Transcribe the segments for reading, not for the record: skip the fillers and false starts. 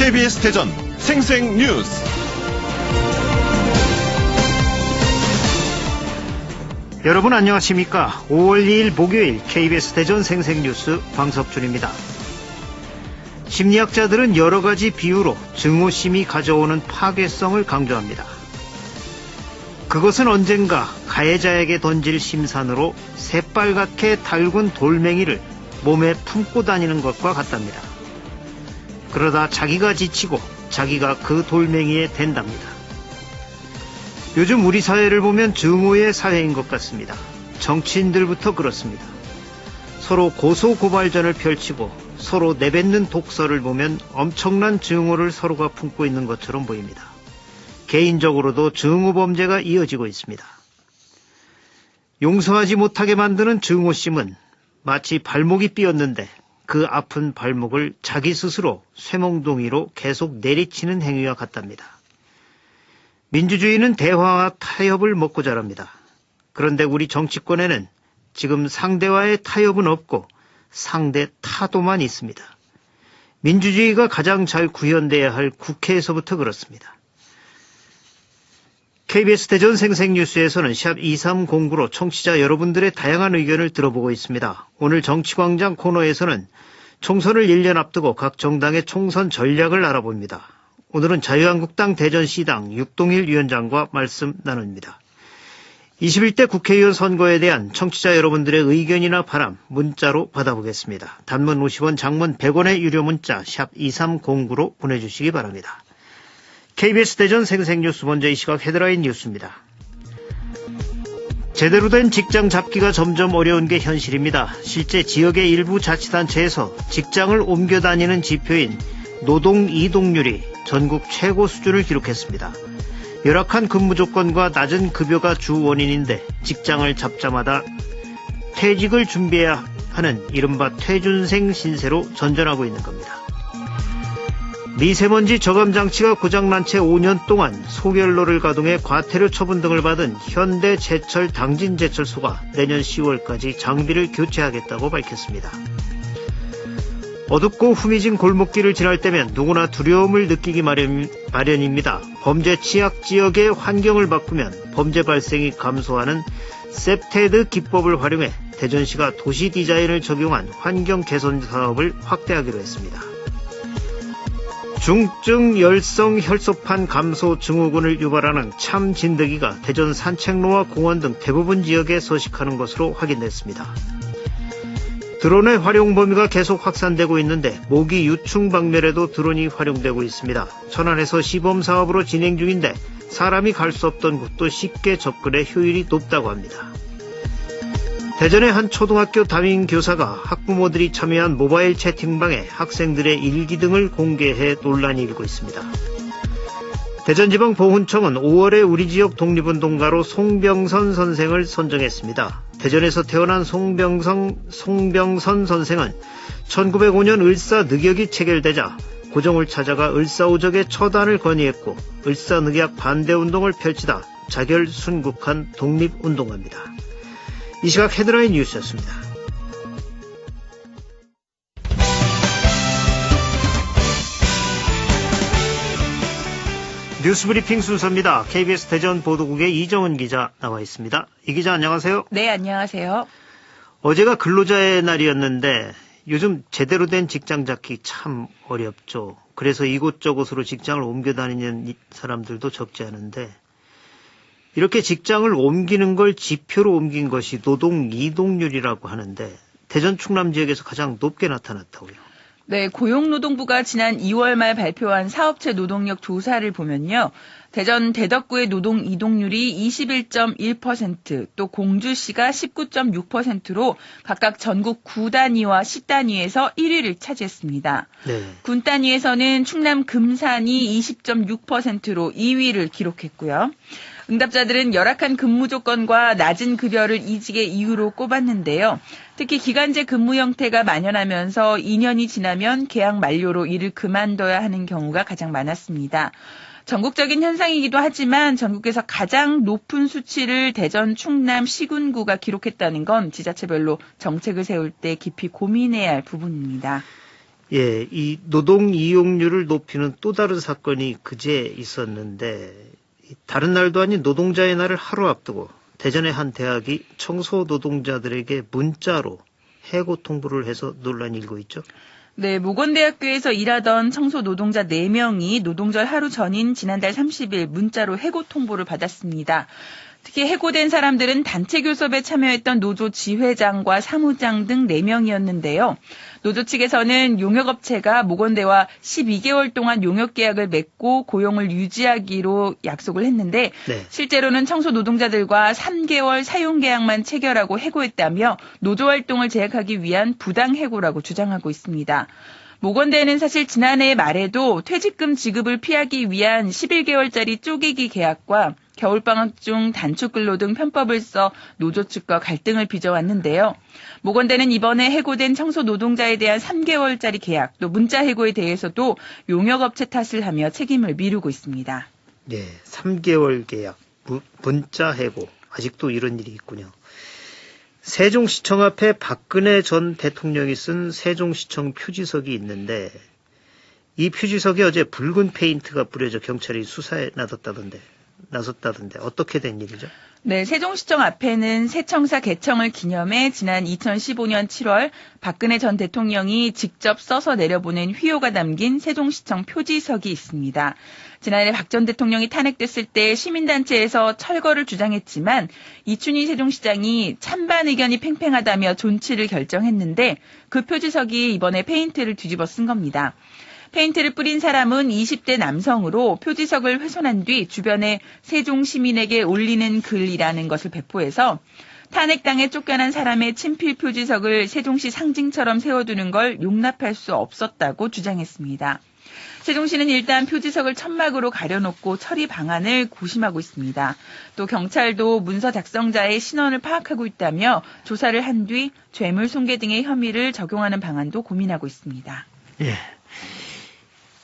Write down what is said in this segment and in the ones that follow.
KBS 대전 생생뉴스. 여러분 안녕하십니까? 5월 2일 목요일 KBS 대전 생생뉴스 황석준입니다. 심리학자들은 여러 가지 비유로 증오심이 가져오는 파괴성을 강조합니다. 그것은 언젠가 가해자에게 던질 심산으로 새빨갛게 달군 돌멩이를 몸에 품고 다니는 것과 같답니다. 그러다 자기가 지치고 자기가 그 돌멩이에 댄답니다. 요즘 우리 사회를 보면 증오의 사회인 것 같습니다. 정치인들부터 그렇습니다. 서로 고소고발전을 펼치고 서로 내뱉는 독설을 보면 엄청난 증오를 서로가 품고 있는 것처럼 보입니다. 개인적으로도 증오 범죄가 이어지고 있습니다. 용서하지 못하게 만드는 증오심은 마치 발목이 삐었는데 그 아픈 발목을 자기 스스로 쇠몽둥이로 계속 내리치는 행위와 같답니다. 민주주의는 대화와 타협을 먹고 자랍니다. 그런데 우리 정치권에는 지금 상대와의 타협은 없고 상대 타도만 있습니다. 민주주의가 가장 잘 구현돼야 할 국회에서부터 그렇습니다. KBS 대전 생생뉴스에서는 샵 2309로 청취자 여러분들의 다양한 의견을 들어보고 있습니다. 오늘 정치광장 코너에서는 총선을 1년 앞두고 각 정당의 총선 전략을 알아봅니다. 오늘은 자유한국당 대전시당 육동일 위원장과 말씀 나눕니다. 21대 국회의원 선거에 대한 청취자 여러분들의 의견이나 바람 문자로 받아보겠습니다. 단문 50원, 장문 100원의 유료 문자 샵 2309로 보내주시기 바랍니다. KBS 대전 생생뉴스 먼저 이 시각 헤드라인 뉴스입니다. 제대로 된 직장 잡기가 점점 어려운 게 현실입니다. 실제 지역의 일부 자치단체에서 직장을 옮겨 다니는 지표인 노동 이동률이 전국 최고 수준을 기록했습니다. 열악한 근무 조건과 낮은 급여가 주 원인인데 직장을 잡자마자 퇴직을 준비해야 하는 이른바 퇴준생 신세로 전전하고 있는 겁니다. 미세먼지 저감 장치가 고장난 채 5년 동안 소결로를 가동해 과태료 처분 등을 받은 현대제철 당진제철소가 내년 10월까지 장비를 교체하겠다고 밝혔습니다. 어둡고 후미진 골목길을 지날 때면 누구나 두려움을 느끼기 마련입니다. 범죄 취약 지역의 환경을 바꾸면 범죄 발생이 감소하는 셉테드 기법을 활용해 대전시가 도시 디자인을 적용한 환경 개선 사업을 확대하기로 했습니다. 중증 열성 혈소판 감소 증후군을 유발하는 참 진드기가 대전 산책로와 공원 등 대부분 지역에 서식하는 것으로 확인됐습니다. 드론의 활용 범위가 계속 확산되고 있는데 모기 유충 박멸에도 드론이 활용되고 있습니다. 천안에서 시범사업으로 진행 중인데 사람이 갈 수 없던 곳도 쉽게 접근해 효율이 높다고 합니다. 대전의 한 초등학교 담임교사가 학부모들이 참여한 모바일 채팅방에 학생들의 일기 등을 공개해 논란이 일고 있습니다. 대전지방보훈청은 5월에 우리 지역 독립운동가로 송병선 선생을 선정했습니다. 대전에서 태어난 송병선 선생은 1905년 을사늑약이 체결되자 고종을 찾아가 을사오적의 처단을 건의했고 을사늑약 반대운동을 펼치다 자결순국한 독립운동가입니다. 이 시각 헤드라인 뉴스였습니다. 뉴스브리핑 순서입니다. KBS 대전 보도국의 이정은 기자 나와 있습니다. 이 기자 안녕하세요. 네, 안녕하세요. 어제가 근로자의 날이었는데 요즘 제대로 된 직장 잡기 참 어렵죠. 그래서 이곳저곳으로 직장을 옮겨 다니는 사람들도 적지 않은데 이렇게 직장을 옮기는 걸 지표로 옮긴 것이 노동 이동률이라고 하는데 대전 충남 지역에서 가장 높게 나타났다고요. 네, 고용노동부가 지난 2월 말 발표한 사업체 노동력 조사를 보면요. 대전 대덕구의 노동 이동률이 21.1%, 또 공주시가 19.6%로 각각 전국 9단위와 10단위에서 1위를 차지했습니다. 네. 군 단위에서는 충남 금산이 20.6%로 2위를 기록했고요. 응답자들은 열악한 근무 조건과 낮은 급여를 이직의 이유로 꼽았는데요. 특히 기간제 근무 형태가 만연하면서 2년이 지나면 계약 만료로 일을 그만둬야 하는 경우가 가장 많았습니다. 전국적인 현상이기도 하지만 전국에서 가장 높은 수치를 대전, 충남, 시군구가 기록했다는 건 지자체별로 정책을 세울 때 깊이 고민해야 할 부분입니다. 예, 이 노동 이용률을 높이는 또 다른 사건이 그제 있었는데 다른 날도 아닌 노동자의 날을 하루 앞두고 대전의 한 대학이 청소 노동자들에게 문자로 해고 통보를 해서 논란이 일고 있죠. 네, 모건대학교에서 일하던 청소 노동자 4명이 노동절 하루 전인 지난달 30일 문자로 해고 통보를 받았습니다. 특히 해고된 사람들은 단체 교섭에 참여했던 노조 지회장과 사무장 등 4명이었는데요. 노조 측에서는 용역업체가 모건대와 12개월 동안 용역계약을 맺고 고용을 유지하기로 약속을 했는데 네. 실제로는 청소 노동자들과 3개월 사용계약만 체결하고 해고했다며 노조활동을 제약하기 위한 부당해고라고 주장하고 있습니다. 모건대는 사실 지난해 말에도 퇴직금 지급을 피하기 위한 11개월짜리 쪼개기 계약과 겨울방학 중 단축근로 등 편법을 써 노조 측과 갈등을 빚어왔는데요. 모건대는 이번에 해고된 청소 노동자에 대한 3개월짜리 계약, 또 문자 해고에 대해서도 용역업체 탓을 하며 책임을 미루고 있습니다. 네, 3개월 계약, 문자 해고, 아직도 이런 일이 있군요. 세종시청 앞에 박근혜 전 대통령이 쓴 세종시청 표지석이 있는데 이 표지석에 어제 붉은 페인트가 뿌려져 경찰이 수사에 나섰다던데 어떻게 된 일이죠? 네, 세종시청 앞에는 세청사 개청을 기념해 지난 2015년 7월 박근혜 전 대통령이 직접 써서 내려보낸 휘호가 담긴 세종시청 표지석이 있습니다. 지난해 박 전 대통령이 탄핵됐을 때 시민단체에서 철거를 주장했지만 이춘희 세종시장이 찬반 의견이 팽팽하다며 존치를 결정했는데 그 표지석이 이번에 페인트를 뒤집어 쓴 겁니다. 페인트를 뿌린 사람은 20대 남성으로 표지석을 훼손한 뒤 주변에 세종 시민에게 올리는 글이라는 것을 배포해서 탄핵당에 쫓겨난 사람의 친필 표지석을 세종시 상징처럼 세워두는 걸 용납할 수 없었다고 주장했습니다. 세종시는 일단 표지석을 천막으로 가려놓고 처리 방안을 고심하고 있습니다. 또 경찰도 문서 작성자의 신원을 파악하고 있다며 조사를 한 뒤 죄물 손괴 등의 혐의를 적용하는 방안도 고민하고 있습니다. 예.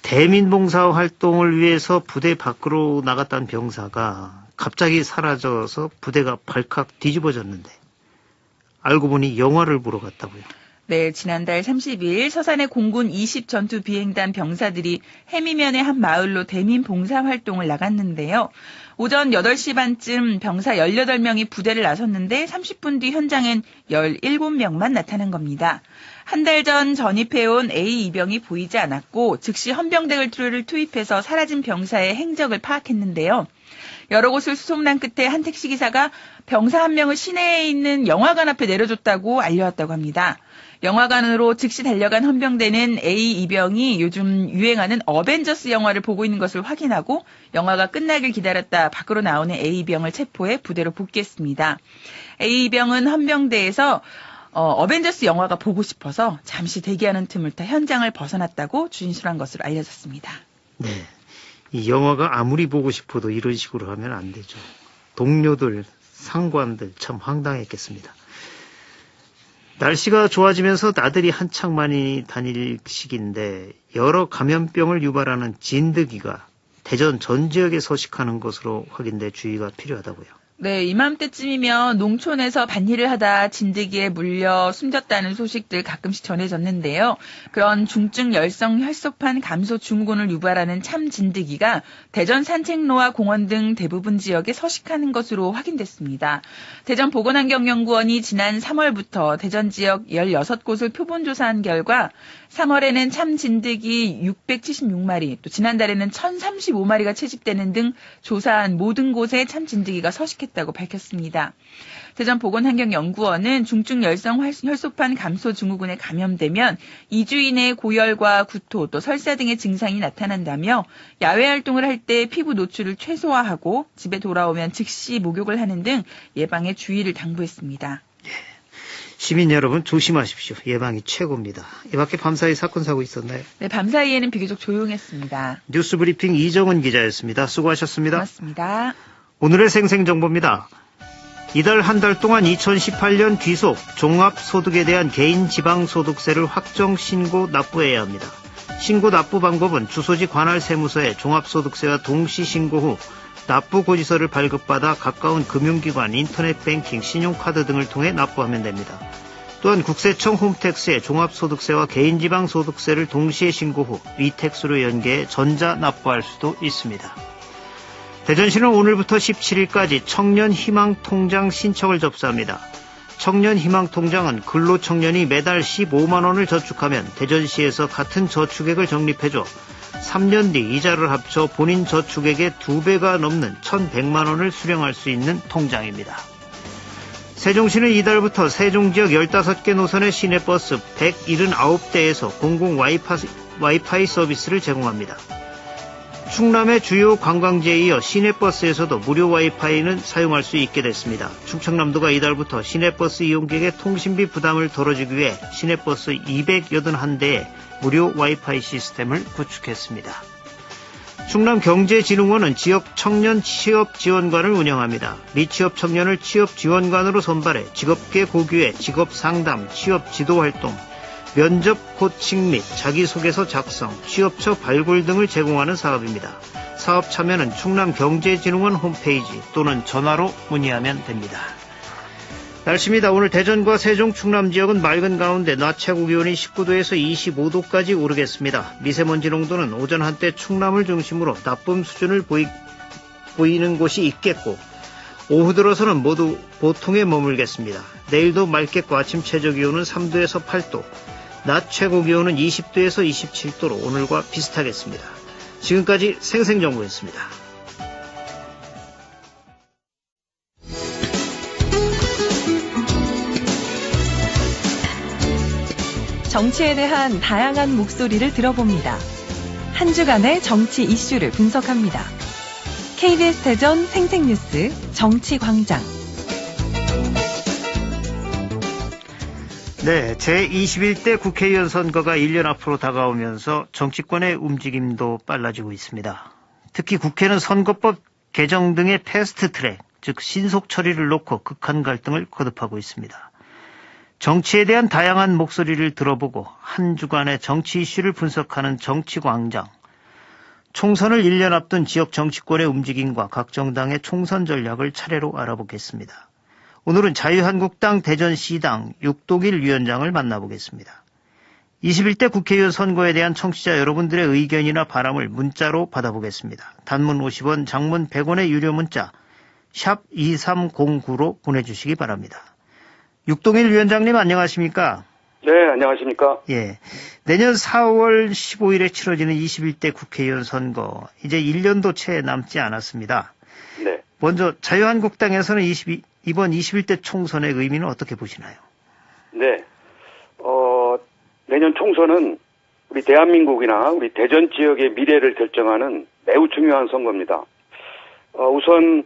대민봉사 활동을 위해서 부대 밖으로 나갔던 병사가 갑자기 사라져서 부대가 발칵 뒤집어졌는데 알고 보니 영화를 보러 갔다고요. 네, 지난달 30일 서산의 공군 20 전투 비행단 병사들이 해미면의 한 마을로 대민 봉사 활동을 나갔는데요. 오전 8시 반쯤 병사 18명이 부대를 나섰는데 30분 뒤 현장엔 17명만 나타난 겁니다. 한 달 전 전입해온 A2병이 보이지 않았고 즉시 헌병대를 투입해서 사라진 병사의 행적을 파악했는데요. 여러 곳을 수송난 끝에 한 택시기사가 병사 한 명을 시내에 있는 영화관 앞에 내려줬다고 알려왔다고 합니다. 영화관으로 즉시 달려간 헌병대는 A2병이 요즘 유행하는 어벤져스 영화를 보고 있는 것을 확인하고 영화가 끝나길 기다렸다 밖으로 나오는 A2병을 체포해 부대로 복귀했습니다. A2병은 헌병대에서 어벤져스 영화가 보고 싶어서 잠시 대기하는 틈을 타 현장을 벗어났다고 진술한 것으로 알려졌습니다. 네, 이 영화가 아무리 보고 싶어도 이런 식으로 하면 안 되죠. 동료들, 상관들 참 황당했겠습니다. 날씨가 좋아지면서 나들이 한창 많이 다닐 시기인데 여러 감염병을 유발하는 진드기가 대전 전 지역에 서식하는 것으로 확인돼 주의가 필요하다고요. 네, 이맘때쯤이면 농촌에서 밭일을 하다 진드기에 물려 숨졌다는 소식들 가끔씩 전해졌는데요. 그런 중증 열성 혈소판 감소 증후군을 유발하는 참 진드기가 대전 산책로와 공원 등 대부분 지역에 서식하는 것으로 확인됐습니다. 대전 보건환경연구원이 지난 3월부터 대전 지역 16곳을 표본조사한 결과 3월에는 참 진드기 676마리, 또 지난달에는 1035마리가 채집되는 등 조사한 모든 곳에 참 진드기가 서식했다고 밝혔습니다. 대전보건환경연구원은 중증 열성 혈소판 감소 증후군에 감염되면 2주 이내에 고열과 구토, 또 설사 등의 증상이 나타난다며 야외 활동을 할 때 피부 노출을 최소화하고 집에 돌아오면 즉시 목욕을 하는 등 예방에 주의를 당부했습니다. 시민 여러분 조심하십시오. 예방이 최고입니다. 이 밖에 밤사이 사건 사고 있었나요? 네, 밤사이에는 비교적 조용했습니다. 뉴스브리핑 이정은 기자였습니다. 수고하셨습니다. 고맙습니다. 오늘의 생생정보입니다. 이달 한 달 동안 2018년 귀속 종합소득에 대한 개인 지방소득세를 확정 신고 납부해야 합니다. 신고 납부 방법은 주소지 관할 세무서에 종합소득세와 동시 신고 후 납부 고지서를 발급받아 가까운 금융기관, 인터넷 뱅킹, 신용카드 등을 통해 납부하면 됩니다. 또한 국세청 홈택스에 종합소득세와 개인지방소득세를 동시에 신고 후 위택스로 연계해 전자 납부할 수도 있습니다. 대전시는 오늘부터 17일까지 청년희망통장 신청을 접수합니다. 청년희망통장은 근로청년이 매달 15만 원을 저축하면 대전시에서 같은 저축액을 적립해줘 3년 뒤 이자를 합쳐 본인 저축액의 2배가 넘는 1,100만 원을 수령할 수 있는 통장입니다. 세종시는 이달부터 세종지역 15개 노선의 시내버스 179대에서 공공 와이파이 서비스를 제공합니다. 충남의 주요 관광지에 이어 시내버스에서도 무료 와이파이는 사용할 수 있게 됐습니다. 충청남도가 이달부터 시내버스 이용객의 통신비 부담을 덜어주기 위해 시내버스 281대에 무료 와이파이 시스템을 구축했습니다. 충남경제진흥원은 지역 청년 취업지원관을 운영합니다. 미취업 청년을 취업지원관으로 선발해 직업계 고교의 직업상담, 취업지도활동, 면접 코칭 및 자기소개서 작성, 취업처 발굴 등을 제공하는 사업입니다. 사업 참여는 충남경제진흥원 홈페이지 또는 전화로 문의하면 됩니다. 날씨입니다. 오늘 대전과 세종, 충남 지역은 맑은 가운데 낮 최고 기온이 19도에서 25도까지 오르겠습니다. 미세먼지 농도는 오전 한때 충남을 중심으로 나쁨 수준을 보이는 곳이 있겠고 오후 들어서는 모두 보통에 머물겠습니다. 내일도 맑겠고 아침 최저 기온은 3도에서 8도, 낮 최고 기온은 20도에서 27도로 오늘과 비슷하겠습니다. 지금까지 생생정보였습니다. 정치에 대한 다양한 목소리를 들어봅니다. 한 주간의 정치 이슈를 분석합니다. KBS 대전 생생뉴스 정치광장. 네, 제21대 국회의원 선거가 1년 앞으로 다가오면서 정치권의 움직임도 빨라지고 있습니다. 특히 국회는 선거법 개정 등의 패스트트랙, 즉 신속 처리를 놓고 극한 갈등을 거듭하고 있습니다. 정치에 대한 다양한 목소리를 들어보고 한 주간의 정치 이슈를 분석하는 정치광장. 총선을 1년 앞둔 지역 정치권의 움직임과 각 정당의 총선 전략을 차례로 알아보겠습니다. 오늘은 자유한국당 대전시당 육동일 위원장을 만나보겠습니다. 21대 국회의원 선거에 대한 청취자 여러분들의 의견이나 바람을 문자로 받아보겠습니다. 단문 50원, 장문 100원의 유료 문자 샵 2309로 보내주시기 바랍니다. 육동일 위원장님 안녕하십니까? 네, 안녕하십니까? 예. 내년 4월 15일에 치러지는 21대 국회의원 선거, 이제 1년도 채 남지 않았습니다. 네. 먼저 자유한국당에서는 이번 21대 총선의 의미는 어떻게 보시나요? 네. 내년 총선은 우리 대한민국이나 우리 대전 지역의 미래를 결정하는 매우 중요한 선거입니다. 우선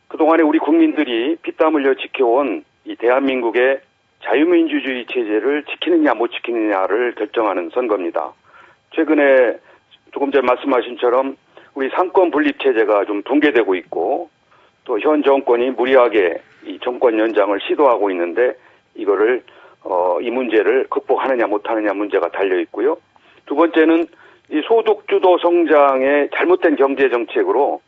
그동안에 우리 국민들이 피땀 흘려 지켜온 이 대한민국의 자유민주주의 체제를 지키느냐 못 지키느냐를 결정하는 선거입니다. 최근에 조금 전에 말씀하신 처럼 우리 상권 분립 체제가 좀 붕괴되고 있고 또 현 정권이 무리하게 이 정권 연장을 시도하고 있는데 이거를 이 문제를 극복하느냐 못하느냐 문제가 달려 있고요. 두 번째는 이 소득주도 성장의 잘못된 경제 정책으로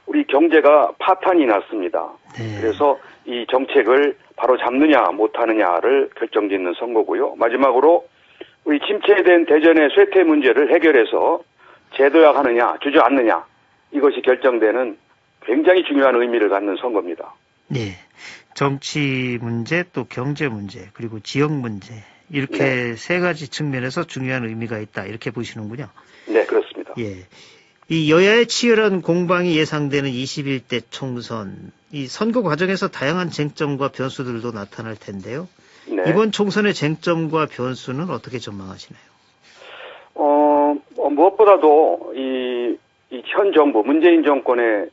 우리 경제가 파탄이 났습니다. 네. 그래서 이 정책을 바로 잡느냐 못하느냐를 결정짓는 선거고요. 마지막으로 우리 침체된 대전의 쇠퇴 문제를 해결해서 재도약하느냐 주저앉느냐 이것이 결정되는 굉장히 중요한 의미를 갖는 선거입니다. 네. 정치 문제, 또 경제 문제, 그리고 지역 문제 이렇게 네. 세 가지 측면에서 중요한 의미가 있다 이렇게 보시는군요. 네, 그렇습니다. 예. 이 여야의 치열한 공방이 예상되는 21대 총선, 이 선거 과정에서 다양한 쟁점과 변수들도 나타날 텐데요. 네. 이번 총선의 쟁점과 변수는 어떻게 전망하시나요? 무엇보다도 이 현 정부 문재인 정권의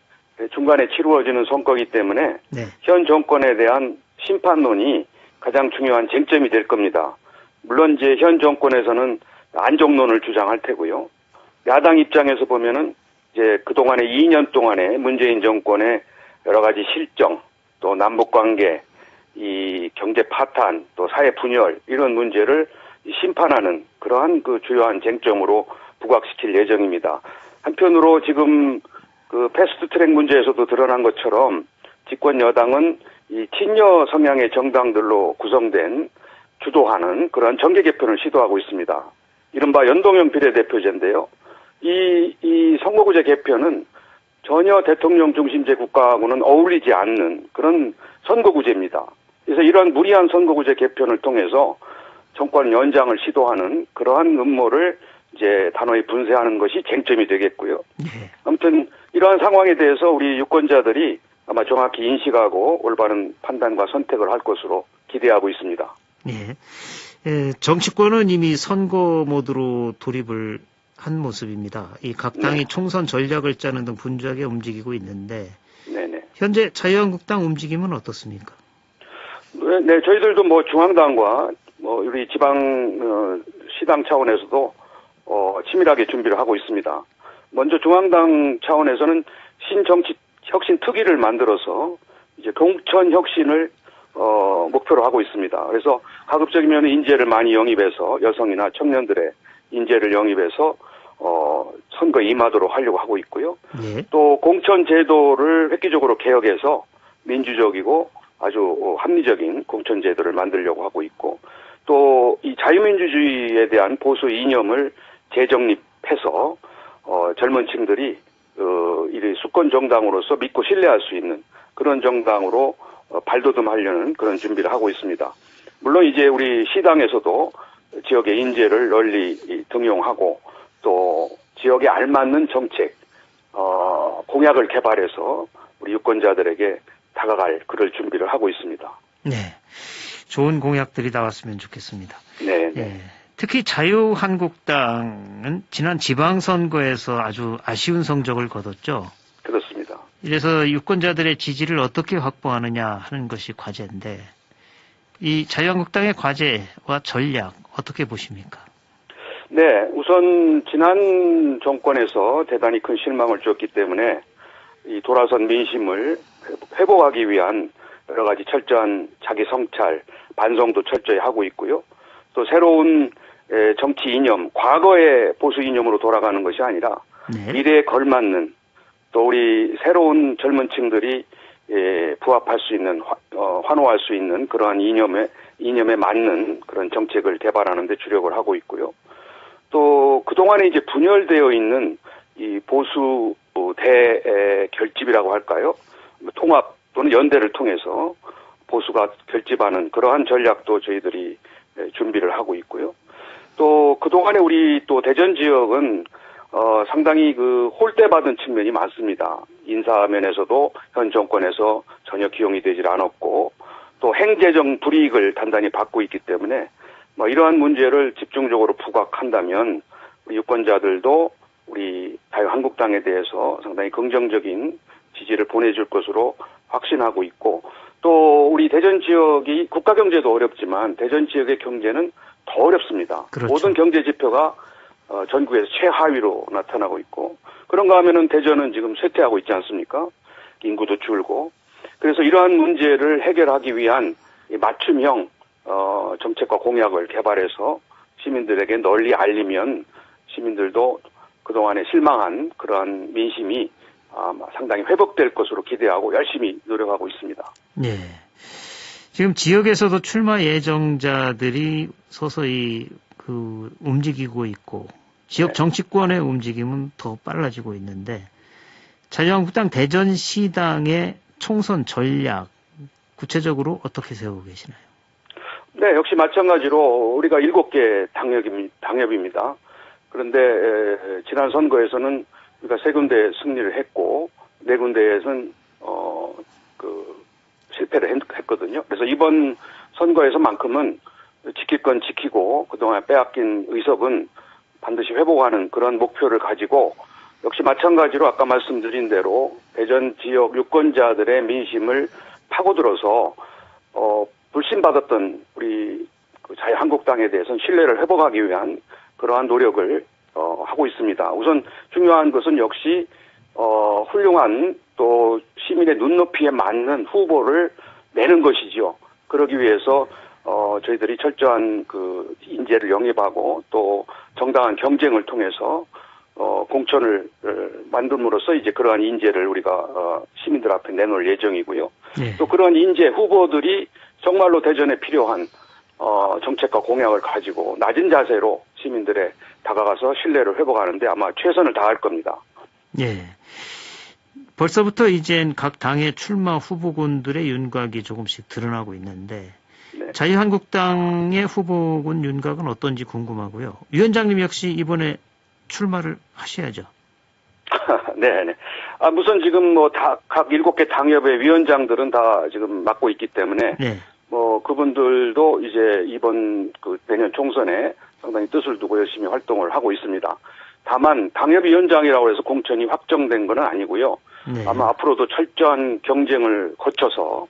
중간에 치루어지는 선거이기 때문에 네. 현 정권에 대한 심판론이 가장 중요한 쟁점이 될 겁니다. 물론 이제 현 정권에서는 안정론을 주장할 테고요. 야당 입장에서 보면은 이제 그동안의 2년 동안의 문재인 정권의 여러 가지 실정, 또 남북 관계, 이 경제 파탄, 또 사회 분열 이런 문제를 심판하는 그러한 그 주요한 쟁점으로 부각시킬 예정입니다. 한편으로 지금 그 패스트트랙 문제에서도 드러난 것처럼 집권 여당은 이 친여 성향의 정당들로 구성된 주도하는 그런 정계 개편을 시도하고 있습니다. 이른바 연동형 비례대표제인데요. 이 선거구제 개편은 전혀 대통령 중심제 국가하고는 어울리지 않는 그런 선거구제입니다. 그래서 이러한 무리한 선거구제 개편을 통해서 정권 연장을 시도하는 그러한 음모를 이제 단호히 분쇄하는 것이 쟁점이 되겠고요. 네. 아무튼 이러한 상황에 대해서 우리 유권자들이 아마 정확히 인식하고 올바른 판단과 선택을 할 것으로 기대하고 있습니다. 예. 정치권은 이미 선거 모드로 돌입을 한 모습입니다. 이 각 당이 네. 총선 전략을 짜는 등 분주하게 움직이고 있는데 네네. 현재 자유한국당 움직임은 어떻습니까? 네, 저희들도 뭐 중앙당과 뭐 우리 지방 시당 차원에서도 치밀하게 준비를 하고 있습니다. 먼저 중앙당 차원에서는 신정치 혁신 특위를 만들어서 이제 공천 혁신을 목표로 하고 있습니다. 그래서 가급적이면 인재를 많이 영입해서 여성이나 청년들의 인재를 영입해서 선거에 임하도록 하려고 하고 있고요. 예. 또 공천 제도를 획기적으로 개혁해서 민주적이고 아주 합리적인 공천 제도를 만들려고 하고 있고 또 이 자유민주주의에 대한 보수 이념을 재정립해서 젊은 층들이 이 수권 정당으로서 믿고 신뢰할 수 있는 그런 정당으로 발돋움하려는 그런 준비를 하고 있습니다. 물론 이제 우리 시당에서도 지역의 인재를 널리 등용하고 또 지역에 알맞는 정책, 공약을 개발해서 우리 유권자들에게 다가갈 그럴 준비를 하고 있습니다. 네. 좋은 공약들이 나왔으면 좋겠습니다. 네. 예. 특히 자유한국당은 지난 지방선거에서 아주 아쉬운 성적을 거뒀죠. 그렇습니다. 이래서 유권자들의 지지를 어떻게 확보하느냐 하는 것이 과제인데 이 자유한국당의 과제와 전략 어떻게 보십니까? 네, 우선 지난 정권에서 대단히 큰 실망을 줬기 때문에 이 돌아선 민심을 회복하기 위한 여러 가지 철저한 자기 성찰, 반성도 철저히 하고 있고요. 또 새로운 정치 이념, 과거의 보수 이념으로 돌아가는 것이 아니라 네. 미래에 걸맞는 또 우리 새로운 젊은 층들이 부합할 수 있는, 환호할 수 있는 그러한 이념에 맞는 그런 정책을 개발하는 데 주력을 하고 있고요. 또 그동안에 이제 분열되어 있는 이 보수 대결집이라고 할까요? 통합 또는 연대를 통해서 보수가 결집하는 그러한 전략도 저희들이 준비를 하고 있고요. 또 그동안에 우리 또 대전 지역은 상당히 그 홀대받은 측면이 많습니다. 인사면에서도 현 정권에서 전혀 기용이 되질 않았고 또 행재정 불이익을 단단히 받고 있기 때문에 뭐 이러한 문제를 집중적으로 부각한다면 우리 유권자들도 우리 자유한국당에 대해서 상당히 긍정적인 지지를 보내줄 것으로 확신하고 있고 또 우리 대전 지역이 국가 경제도 어렵지만 대전 지역의 경제는 더 어렵습니다. 그렇죠. 모든 경제 지표가 전국에서 최하위로 나타나고 있고 그런가 하면은 대전은 지금 쇠퇴하고 있지 않습니까? 인구도 줄고 그래서 이러한 문제를 해결하기 위한 맞춤형 정책과 공약을 개발해서 시민들에게 널리 알리면 시민들도 그동안에 실망한 그러한 민심이 상당히 회복될 것으로 기대하고 열심히 노력하고 있습니다. 네. 지금 지역에서도 출마 예정자들이 서서히 움직이고 있고 지역 네. 정치권의 움직임은 더 빨라지고 있는데 자유한국당 대전시당의 총선 전략 구체적으로 어떻게 세우고 계시나요? 네, 역시 마찬가지로 우리가 7개 당협입니다. 그런데 지난 선거에서는 우리가 3군데 승리를 했고 4군데에서는 실패를 했거든요. 그래서 이번 선거에서만큼은 지킬 건 지키고 그동안 빼앗긴 의석은 반드시 회복하는 그런 목표를 가지고 역시 마찬가지로 아까 말씀드린 대로 대전 지역 유권자들의 민심을 파고들어서 불신받았던 우리 자유한국당에 대해서는 신뢰를 회복하기 위한 그러한 노력을 하고 있습니다. 우선 중요한 것은 역시 훌륭한 또 시민의 눈높이에 맞는 후보를 내는 것이죠. 그러기 위해서 저희들이 철저한 그 인재를 영입하고 또 정당한 경쟁을 통해서 공천을 만듦으로써 이제 그러한 인재를 우리가 시민들 앞에 내놓을 예정이고요. 네. 또 그러한 인재 후보들이 정말로 대전에 필요한 정책과 공약을 가지고 낮은 자세로 시민들의 다가가서 신뢰를 회복하는데 아마 최선을 다할 겁니다. 예. 벌써부터 이젠 각 당의 출마 후보군들의 윤곽이 조금씩 드러나고 있는데 네. 자유한국당의 후보군 윤곽은 어떤지 궁금하고요. 위원장님 역시 이번에 출마를 하셔야죠. 네. 우선 지금 각 7개 당협의 위원장들은 다 지금 맡고 있기 때문에 네. 그분들도 이제 이번 내년 총선에 상당히 뜻을 두고 열심히 활동을 하고 있습니다. 다만 당협위원장이라고 해서 공천이 확정된 건 아니고요. 네. 아마 앞으로도 철저한 경쟁을 거쳐서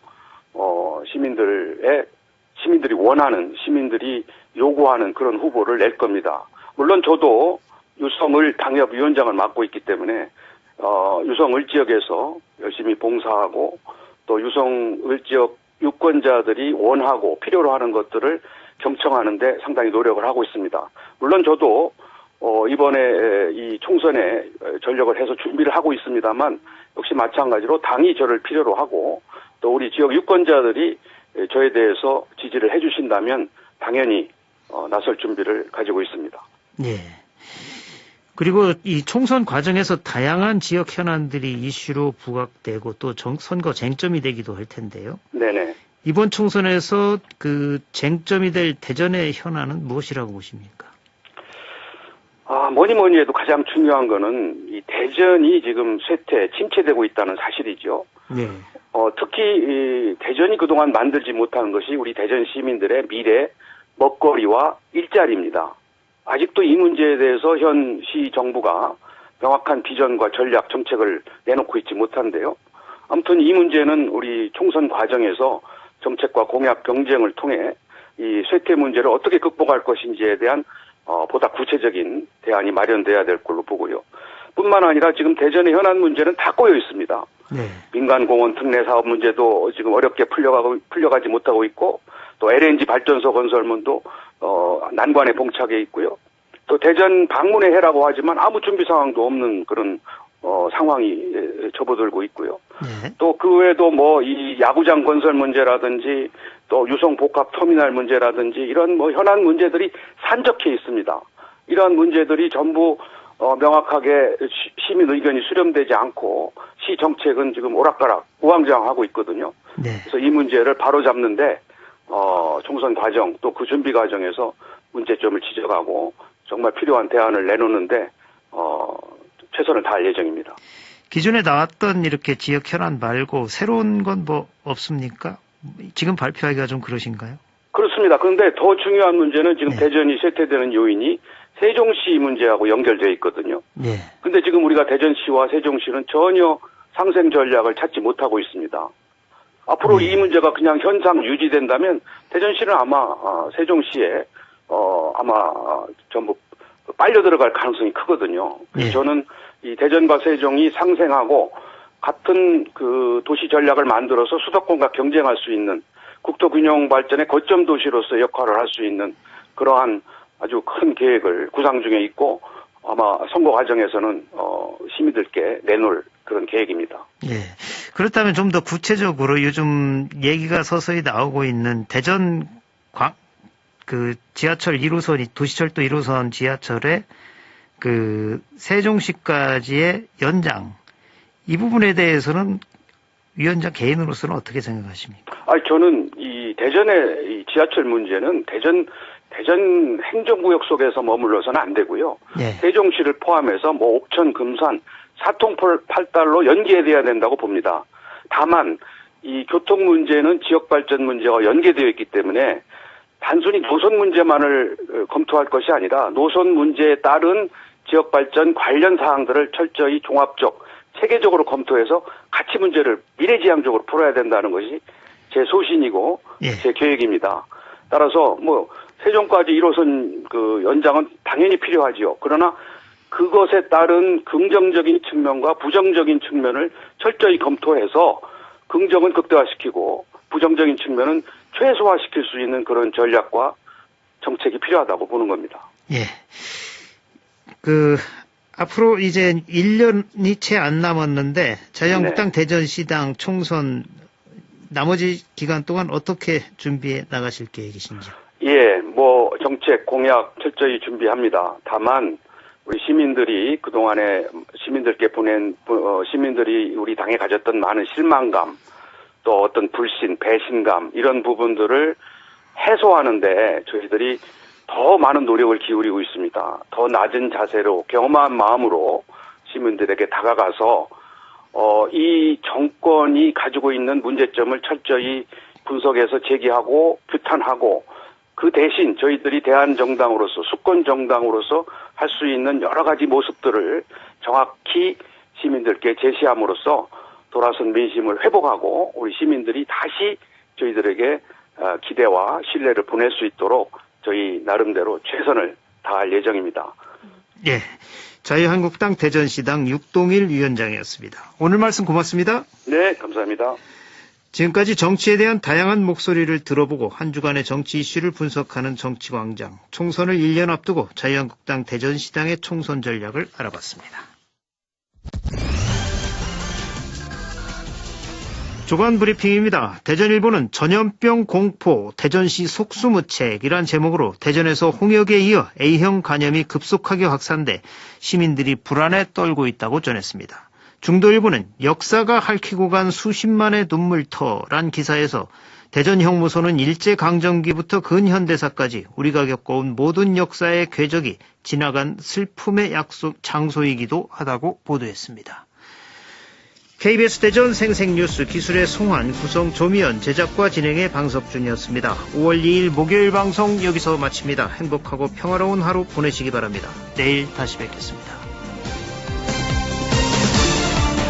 시민들이 원하는, 시민들이 요구하는 그런 후보를 낼 겁니다. 물론 저도 유성을 당협위원장을 맡고 있기 때문에 유성을 지역에서 열심히 봉사하고 또 유성을 지역 유권자들이 원하고 필요로 하는 것들을 경청하는데 상당히 노력을 하고 있습니다. 물론 저도 이번에 이 총선에 전력을 해서 준비를 하고 있습니다만 역시 마찬가지로 당이 저를 필요로 하고 또 우리 지역 유권자들이 저에 대해서 지지를 해주신다면 당연히 나설 준비를 가지고 있습니다. 예. 그리고 이 총선 과정에서 다양한 지역 현안들이 이슈로 부각되고 또 선거 쟁점이 되기도 할 텐데요. 네네. 이번 총선에서 그 쟁점이 될 대전의 현안은 무엇이라고 보십니까? 뭐니 해도 가장 중요한 거는 이 대전이 지금 침체되고 있다는 사실이죠. 네. 특히 이 대전이 그동안 만들지 못한 것이 우리 대전 시민들의 미래, 먹거리와 일자리입니다. 아직도 이 문제에 대해서 현 시 정부가 명확한 비전과 전략, 정책을 내놓고 있지 못한데요. 아무튼 이 문제는 우리 총선 과정에서 정책과 공약 경쟁을 통해 이 쇠퇴 문제를 어떻게 극복할 것인지에 대한 보다 구체적인 대안이 마련돼야 될 걸로 보고요. 뿐만 아니라 지금 대전의 현안 문제는 다 꼬여 있습니다. 네. 민간공원 특례 사업 문제도 지금 어렵게 풀려가지 못하고 있고 또 LNG 발전소 건설문도 난관에 봉착해 있고요. 또 대전 방문의 해라고 하지만 아무 준비 상황도 없는 그런 상황이 접어들고 있고요. 네. 또 그 외에도 이 야구장 건설 문제라든지 또 유성 복합 터미널 문제라든지 이런 현안 문제들이 산적해 있습니다. 이러한 문제들이 전부 명확하게 시민 의견이 수렴되지 않고 시 정책은 지금 오락가락 우왕좌왕하고 있거든요. 네. 그래서 이 문제를 바로잡는데 총선 과정 또 그 준비 과정에서 문제점을 지적하고 정말 필요한 대안을 내놓는데 최선을 다할 예정입니다. 기존에 나왔던 이렇게 지역 현안 말고 새로운 건 없습니까? 지금 발표하기가 좀 그러신가요? 그렇습니다. 그런데 더 중요한 문제는 지금 네. 대전이 쇠퇴되는 요인이 세종시 문제하고 연결되어 있거든요. 네. 근데 지금 우리가 대전시와 세종시는 전혀 상생 전략을 찾지 못하고 있습니다. 앞으로 이 문제가 그냥 현상 유지된다면 대전시는 아마 세종시에 아마 전부 빨려 들어갈 가능성이 크거든요. 그래서 저는 이 대전과 세종이 상생하고 같은 그 도시 전략을 만들어서 수도권과 경쟁할 수 있는 국토 균형 발전의 거점 도시로서 역할을 할 수 있는 그러한 아주 큰 계획을 구상 중에 있고 아마 선거 과정에서는 시민들께 내놓을 그런 계획입니다. 예. 그렇다면 좀 더 구체적으로 요즘 얘기가 서서히 나오고 있는 대전 지하철 1호선이 도시철도 1호선 지하철의 세종시까지의 연장 이 부분에 대해서는 위원장 개인으로서는 어떻게 생각하십니까? 저는 이 대전의 이 지하철 문제는 대전 행정구역 속에서 머물러서는 안 되고요. 네. 세종시를 포함해서 옥천, 금산, 사통팔달로 연계돼야 된다고 봅니다. 다만 이 교통 문제는 지역 발전 문제와 연계되어 있기 때문에 단순히 노선 문제만을 검토할 것이 아니라 노선 문제에 따른 지역 발전 관련 사항들을 철저히 종합적, 체계적으로 검토해서 가치 문제를 미래지향적으로 풀어야 된다는 것이 제 소신이고 제 계획입니다. 따라서 세종까지 1호선 연장은 당연히 필요하지요. 그러나 그것에 따른 긍정적인 측면과 부정적인 측면을 철저히 검토해서 긍정은 극대화시키고 부정적인 측면은 최소화시킬 수 있는 그런 전략과 정책이 필요하다고 보는 겁니다. 예. 앞으로 이제 1년이 채 안 남았는데 자유한국당 대전시당 총선 나머지 기간 동안 어떻게 준비해 나가실 계획이신지요? 예, 정책, 공약 철저히 준비합니다. 다만, 우리 시민들이 그동안에 시민들이 우리 당에 가졌던 많은 실망감, 또 어떤 불신, 배신감, 이런 부분들을 해소하는데 저희들이 더 많은 노력을 기울이고 있습니다. 더 낮은 자세로, 겸허한 마음으로 시민들에게 다가가서, 이 정권이 가지고 있는 문제점을 철저히 분석해서 제기하고, 규탄하고, 그 대신 저희들이 대한정당으로서, 수권정당으로서 할 수 있는 여러 가지 모습들을 정확히 시민들께 제시함으로써 돌아선 민심을 회복하고 우리 시민들이 다시 저희들에게 기대와 신뢰를 보낼 수 있도록 저희 나름대로 최선을 다할 예정입니다. 예, 자유한국당 대전시당 육동일 위원장이었습니다. 오늘 말씀 고맙습니다. 네, 감사합니다. 지금까지 정치에 대한 다양한 목소리를 들어보고 한 주간의 정치 이슈를 분석하는 정치광장, 총선을 1년 앞두고 자유한국당 대전시당의 총선 전략을 알아봤습니다. 조간 브리핑입니다. 대전일보는 전염병 공포, 대전시 속수무책이란 제목으로 대전에서 홍역에 이어 A형 감염이 급속하게 확산돼 시민들이 불안에 떨고 있다고 전했습니다. 중도일보는 역사가 핥히고 간 수십만의 눈물터란 기사에서 대전 형무소는 일제강점기부터 근현대사까지 우리가 겪어온 모든 역사의 궤적이 지나간 슬픔의 장소이기도 하다고 보도했습니다. KBS 대전 생생뉴스 기술의 송환, 구성 조미연, 제작과 진행의 방석준이었습니다. 5월 2일 목요일 방송 여기서 마칩니다. 행복하고 평화로운 하루 보내시기 바랍니다. 내일 다시 뵙겠습니다.